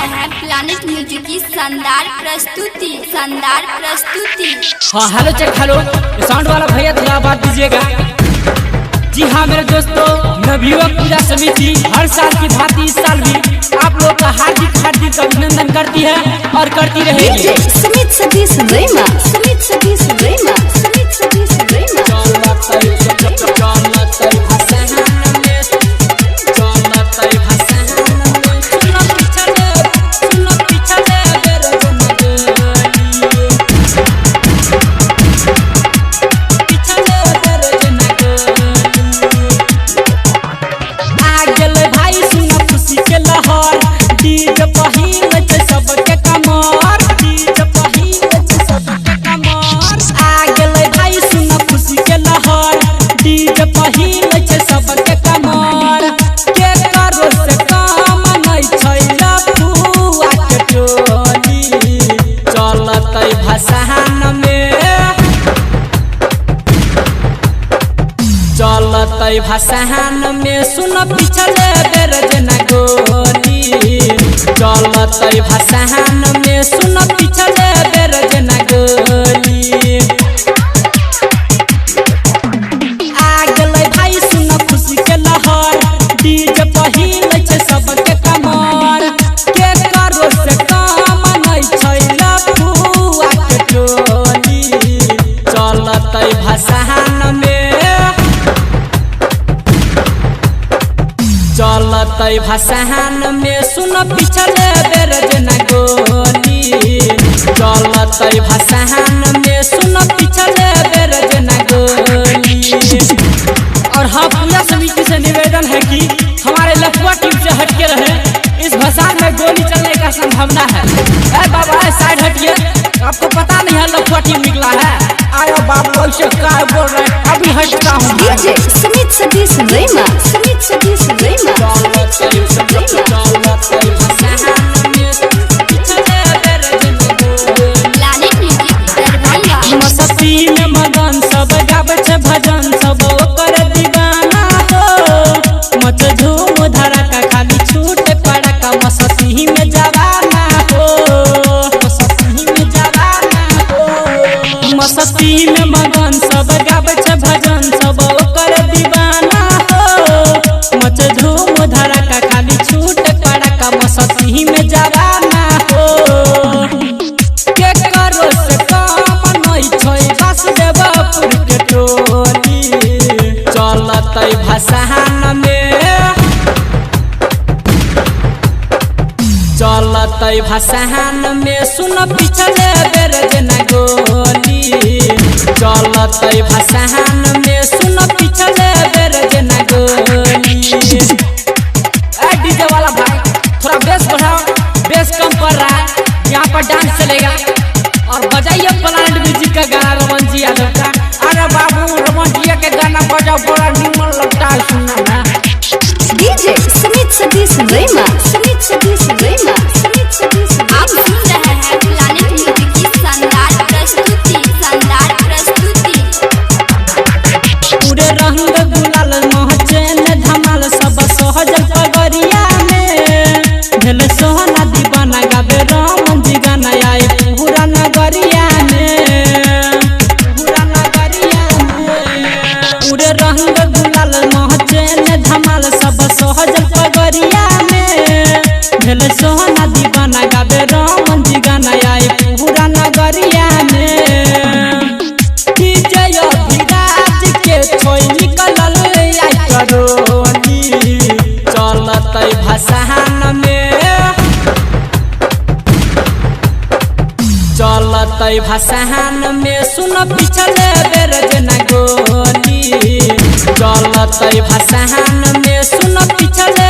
हैं planet music की शानदार प्रस्तुति। हाँ हेलो चेक हेलो, साउंड वाला भैया थोड़ा आवाज दीजिएगा। जी हाँ मेरे दोस्तों, नवयुवक पूजा समिति हर साल की भांति इस साल भी आप लोग का हार्दिक अभिनंदन करती है और करती रहेगी। सुमित सतीश रैमा, चलतै भसान में सुन पिछले बेर जना गोली। चलतै भसान में सुन पिछले बेर जना गोली। आ गेलै भाई सुन खुशी के लहर, डीजे पहिल छै सबके कमर। के करो से काम नै छै लफुआ के टोली। चलतै भसान में चलतै भसान में सुन पिछले बेर जना गोली। चलतै भसान में सुन पिछले बेर जना गोली। और हाँ, पूजा समिति से निवेदन है कि हमारे लफुआ टीम से हटके रहे, इस भसान में गोली चलने का संभावना है। अरे बाबा साइड हटिए, आपको पता नहीं है लफुआ टीम निकला है। आयो बाबू ऐसे क्या बोल रहे हैं, अभी हटता हूँ। डीजे सुमित सतीश रैमा, मस्ती में मगन सब गाबै छै भजन, सब ओकर दीवाना हो। मच झूम धड़का खाली छूट पड़का, मस्ती में जवाना हो। मस्ती में मगन सब गाबै छै भजन, सब ओकर दीवाना हो। मच झूम धड़का खाली छूट पड़का, मस्ती में जवाना हो। के करो से काम नै छै वासुदेवपुर के टोली। चलतै भसान में चलतै भसान में सुन पिछले बेर जना गोली। चलतै भसान में सुन पिछले बेर जना गोली। डीजे वाला भाई थोड़ा बेस बढ़ाओ, बेस कम पड़ रहा है, यहाँ पर डांस चलेगा। और बजाइए प्लैनेट म्यूजिक का गाना रमन जी यादव का। अरे बाबू रमन जी के गाना बजाओ, बड़ा निमन लगता है सुनने में। डीजे सुमित सतीश रैमा, आप सुन रहे हैं प्लैनेट म्यूजिक की शानदार प्रस्तुति। पूरे रंग गुलाल महचैन धमाल सब सहजल पगरिया में। भेल सोहना दीवाना गावे रमन जी गाना, आए पूरा नगरिया में। पूरे रंग गुलाल महचैन धमाल सब सहजल पगरिया में। भेल सोहना दीवाना गावे रमन जी गाना, आए पूरा नगरिया में। डीजे अभिराज के छोई निकलल आई करोली। चलतै भसान में चलतै भसान में सुन पिछले बेर जना गोली। चलतै भसान में सुन पिछले